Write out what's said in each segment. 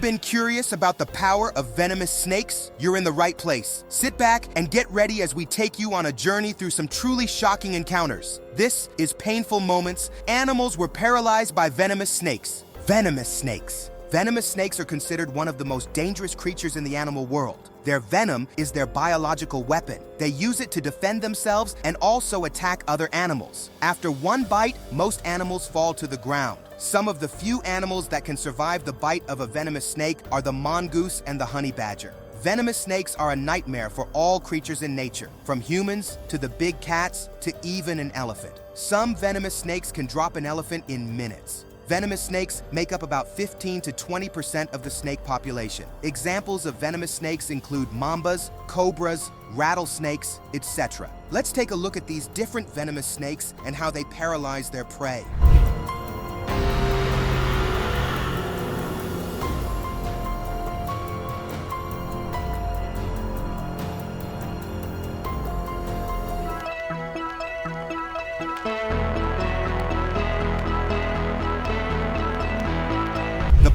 been curious about the power of venomous snakes? You're in the right place. Sit back and get ready as we take you on a journey through some truly shocking encounters. This is Painful Moments. Animals were paralyzed by venomous snakes. Venomous snakes. Venomous snakes are considered one of the most dangerous creatures in the animal world. Their venom is their biological weapon. They use it to defend themselves and also attack other animals. After one bite, most animals fall to the ground. Some of the few animals that can survive the bite of a venomous snake are the mongoose and the honey badger. Venomous snakes are a nightmare for all creatures in nature, from humans to the big cats to even an elephant. Some venomous snakes can drop an elephant in minutes. Venomous snakes make up about 15 to 20% of the snake population. Examples of venomous snakes include mambas, cobras, rattlesnakes, etc. Let's take a look at these different venomous snakes and how they paralyze their prey.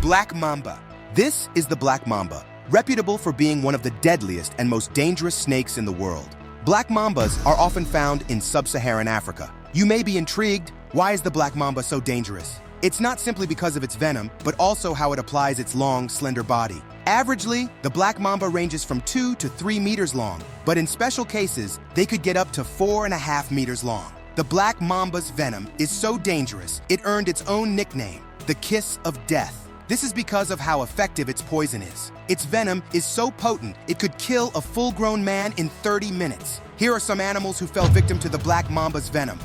Black mamba. This is the black mamba, reputable for being one of the deadliest and most dangerous snakes in the world. Black mambas are often found in sub-Saharan Africa. You may be intrigued, why is the black mamba so dangerous? It's not simply because of its venom, but also how it applies its long, slender body. Averagely, the black mamba ranges from 2 to 3 meters long, but in special cases, they could get up to 4.5 meters long. The black mamba's venom is so dangerous, it earned its own nickname, the kiss of death. This is because of how effective its poison is. Its venom is so potent, it could kill a full-grown man in 30 minutes. Here are some animals who fell victim to the black mamba's venom.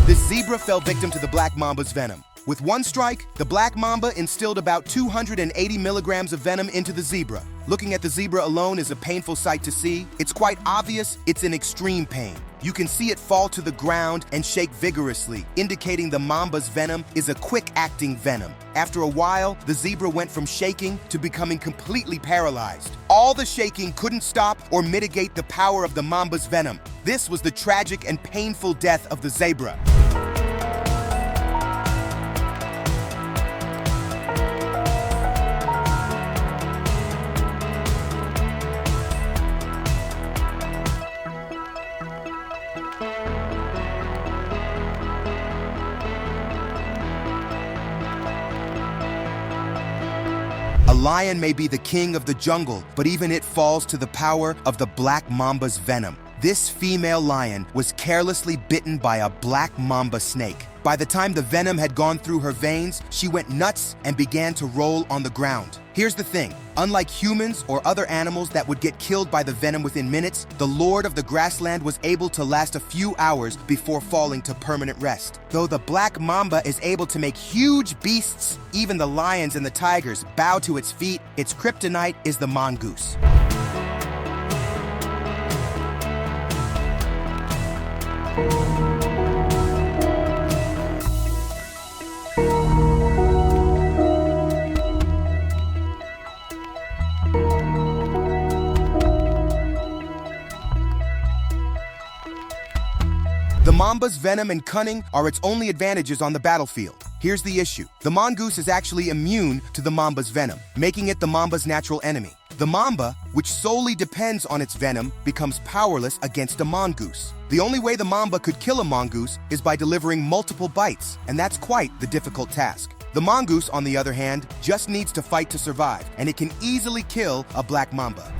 This zebra fell victim to the black mamba's venom. With one strike, the black mamba instilled about 280 milligrams of venom into the zebra. Looking at the zebra alone is a painful sight to see. It's quite obvious it's in extreme pain. You can see it fall to the ground and shake vigorously, indicating the mamba's venom is a quick-acting venom. After a while, the zebra went from shaking to becoming completely paralyzed. All the shaking couldn't stop or mitigate the power of the mamba's venom. This was the tragic and painful death of the zebra. A lion may be the king of the jungle, but even it falls to the power of the black mamba's venom. This female lion was carelessly bitten by a black mamba snake. By the time the venom had gone through her veins, she went nuts and began to roll on the ground. Here's the thing, unlike humans or other animals that would get killed by the venom within minutes, the lord of the grassland was able to last a few hours before falling to permanent rest. Though the black mamba is able to make huge beasts, even the lions and the tigers bow to its feet, its kryptonite is the mongoose. The mamba's venom and cunning are its only advantages on the battlefield. Here's the issue. The mongoose is actually immune to the mamba's venom, making it the mamba's natural enemy. The mamba, which solely depends on its venom, becomes powerless against a mongoose. The only way the mamba could kill a mongoose is by delivering multiple bites, and that's quite the difficult task. The mongoose, on the other hand, just needs to fight to survive, and it can easily kill a black mamba.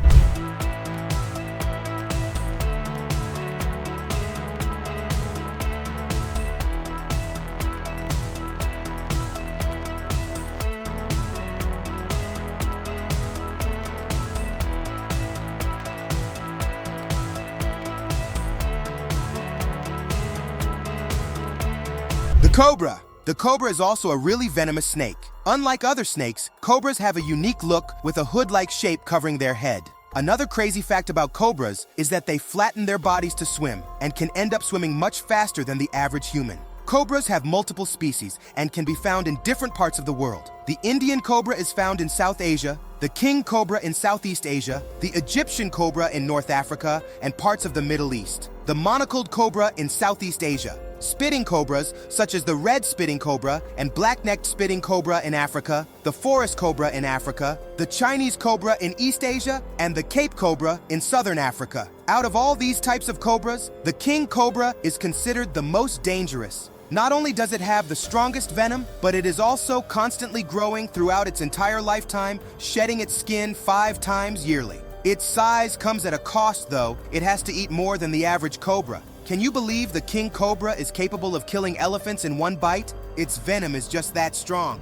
Cobra. The cobra is also a really venomous snake. Unlike other snakes, cobras have a unique look with a hood-like shape covering their head. Another crazy fact about cobras is that they flatten their bodies to swim and can end up swimming much faster than the average human. Cobras have multiple species and can be found in different parts of the world. The Indian cobra is found in South Asia, the king cobra in Southeast Asia, the Egyptian cobra in North Africa and parts of the Middle East, the monocled cobra in Southeast Asia, spitting cobras such as the red spitting cobra and black-necked spitting cobra in Africa, the forest cobra in Africa, the Chinese cobra in East Asia, and the Cape cobra in Southern Africa. Out of all these types of cobras, the king cobra is considered the most dangerous. Not only does it have the strongest venom, but it is also constantly growing throughout its entire lifetime, shedding its skin 5 times yearly. Its size comes at a cost, though. It has to eat more than the average cobra. Can you believe the king cobra is capable of killing elephants in one bite? Its venom is just that strong.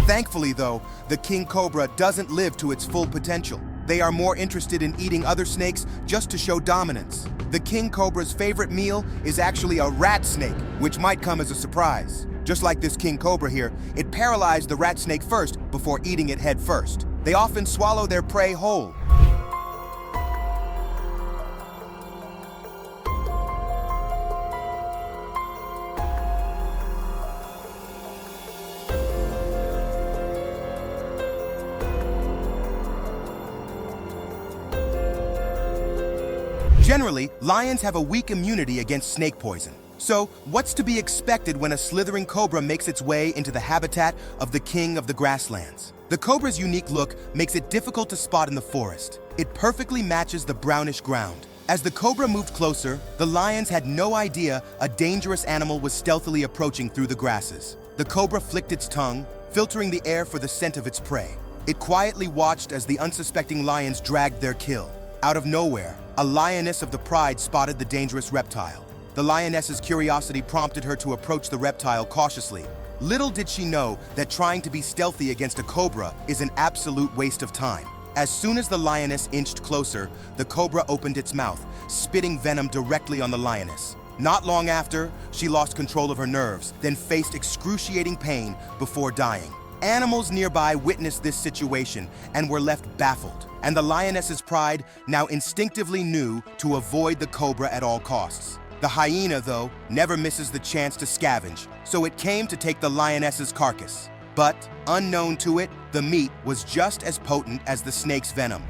Thankfully, though, the king cobra doesn't live to its full potential. They are more interested in eating other snakes just to show dominance. The king cobra's favorite meal is actually a rat snake, which might come as a surprise. Just like this king cobra here, it paralyzed the rat snake first before eating it head first. They often swallow their prey whole. Generally, lions have a weak immunity against snake poison. So, what's to be expected when a slithering cobra makes its way into the habitat of the king of the grasslands? The cobra's unique look makes it difficult to spot in the forest. It perfectly matches the brownish ground. As the cobra moved closer, the lions had no idea a dangerous animal was stealthily approaching through the grasses. The cobra flicked its tongue, filtering the air for the scent of its prey. It quietly watched as the unsuspecting lions dragged their kill. Out of nowhere, a lioness of the pride spotted the dangerous reptile. The lioness's curiosity prompted her to approach the reptile cautiously. Little did she know that trying to be stealthy against a cobra is an absolute waste of time. As soon as the lioness inched closer, the cobra opened its mouth, spitting venom directly on the lioness. Not long after, she lost control of her nerves, then faced excruciating pain before dying. Animals nearby witnessed this situation and were left baffled, and the lioness's pride now instinctively knew to avoid the cobra at all costs. The hyena, though, never misses the chance to scavenge, so it came to take the lioness's carcass. But, unknown to it, the meat was just as potent as the snake's venom.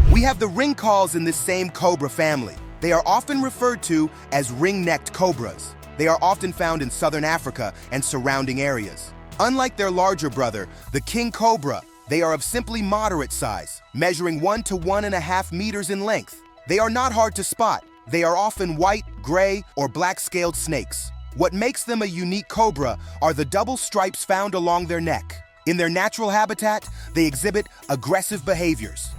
We have the ring calls in this same cobra family. They are often referred to as ring-necked cobras. They are often found in southern Africa and surrounding areas. Unlike their larger brother, the king cobra, they are of simply moderate size, measuring 1 to 1.5 meters in length. They are not hard to spot. They are often white, gray, or black-scaled snakes. What makes them a unique cobra are the double stripes found along their neck. In their natural habitat, they exhibit aggressive behaviors.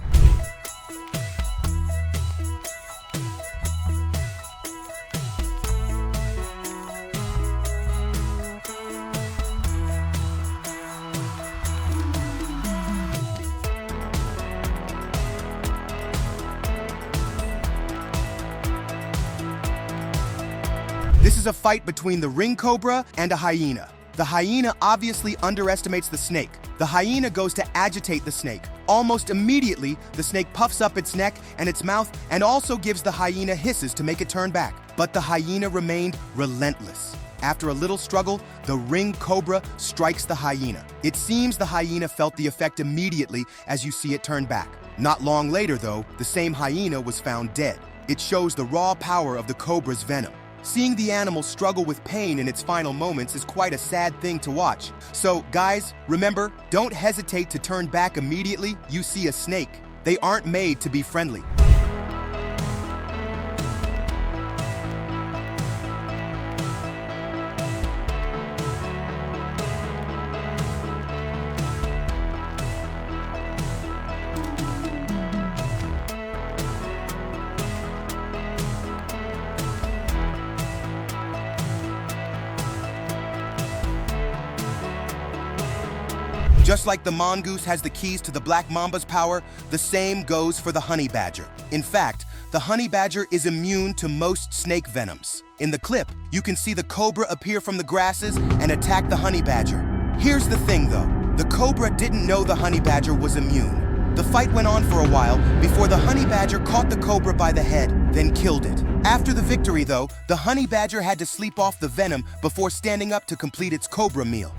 This is a fight between the ring cobra and a hyena. The hyena obviously underestimates the snake. The hyena goes to agitate the snake. Almost immediately, the snake puffs up its neck and its mouth and also gives the hyena hisses to make it turn back. But the hyena remained relentless. After a little struggle, the ring cobra strikes the hyena. It seems the hyena felt the effect immediately as you see it turn back. Not long later, though, the same hyena was found dead. It shows the raw power of the cobra's venom. Seeing the animal struggle with pain in its final moments is quite a sad thing to watch. So, guys, remember, don't hesitate to turn back immediately you see a snake. They aren't made to be friendly. Just like the mongoose has the keys to the black mamba's power, the same goes for the honey badger. In fact, the honey badger is immune to most snake venoms. In the clip, you can see the cobra appear from the grasses and attack the honey badger. Here's the thing though, the cobra didn't know the honey badger was immune. The fight went on for a while before the honey badger caught the cobra by the head, then killed it. After the victory though, the honey badger had to sleep off the venom before standing up to complete its cobra meal.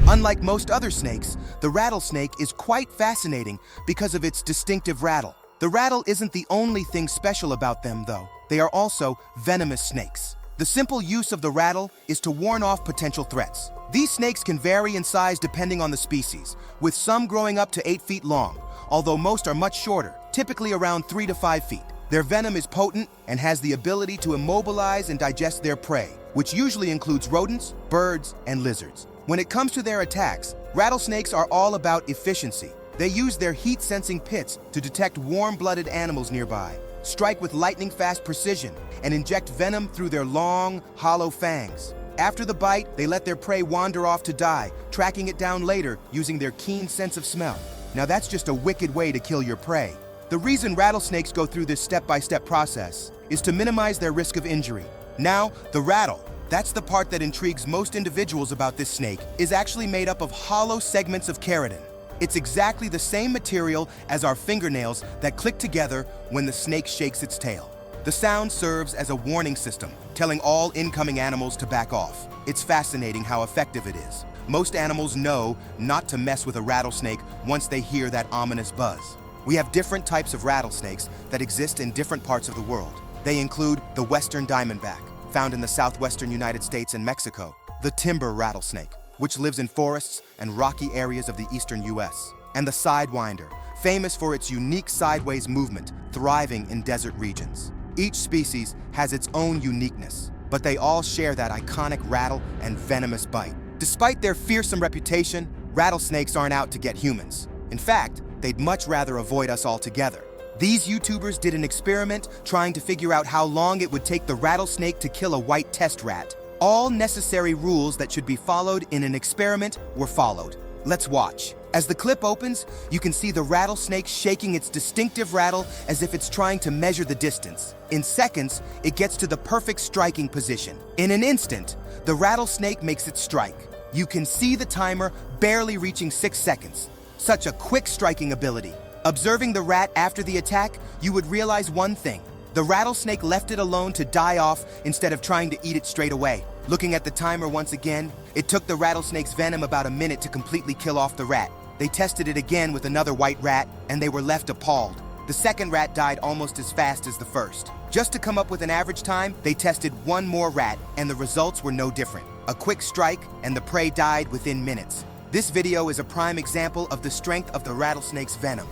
Unlike most other snakes, the rattlesnake is quite fascinating because of its distinctive rattle. The rattle isn't the only thing special about them, though. They are also venomous snakes. The simple use of the rattle is to warn off potential threats. These snakes can vary in size depending on the species, with some growing up to 8 feet long, although most are much shorter, typically around 3 to 5 feet. Their venom is potent and has the ability to immobilize and digest their prey, which usually includes rodents, birds, and lizards. When it comes to their attacks, rattlesnakes are all about efficiency. They use their heat-sensing pits to detect warm-blooded animals nearby, strike with lightning-fast precision, and inject venom through their long, hollow fangs. After the bite, they let their prey wander off to die, tracking it down later using their keen sense of smell. Now that's just a wicked way to kill your prey. The reason rattlesnakes go through this step-by-step process is to minimize their risk of injury. Now, the rattle. That's the part that intrigues most individuals about this snake, is actually made up of hollow segments of keratin. It's exactly the same material as our fingernails that click together when the snake shakes its tail. The sound serves as a warning system, telling all incoming animals to back off. It's fascinating how effective it is. Most animals know not to mess with a rattlesnake once they hear that ominous buzz. We have different types of rattlesnakes that exist in different parts of the world. They include the western diamondback, found in the southwestern United States and Mexico, the timber rattlesnake, which lives in forests and rocky areas of the eastern US, and the sidewinder, famous for its unique sideways movement, thriving in desert regions. Each species has its own uniqueness, but they all share that iconic rattle and venomous bite. Despite their fearsome reputation, rattlesnakes aren't out to get humans. In fact, they'd much rather avoid us altogether. These YouTubers did an experiment trying to figure out how long it would take the rattlesnake to kill a white test rat. All necessary rules that should be followed in an experiment were followed. Let's watch. As the clip opens, you can see the rattlesnake shaking its distinctive rattle as if it's trying to measure the distance. In seconds, it gets to the perfect striking position. In an instant, the rattlesnake makes its strike. You can see the timer barely reaching 6 seconds. Such a quick striking ability. Observing the rat after the attack, you would realize one thing. The rattlesnake left it alone to die off instead of trying to eat it straight away. Looking at the timer once again, it took the rattlesnake's venom about a minute to completely kill off the rat. They tested it again with another white rat, and they were left appalled. The second rat died almost as fast as the first. Just to come up with an average time, they tested one more rat, and the results were no different. A quick strike, and the prey died within minutes. This video is a prime example of the strength of the rattlesnake's venom.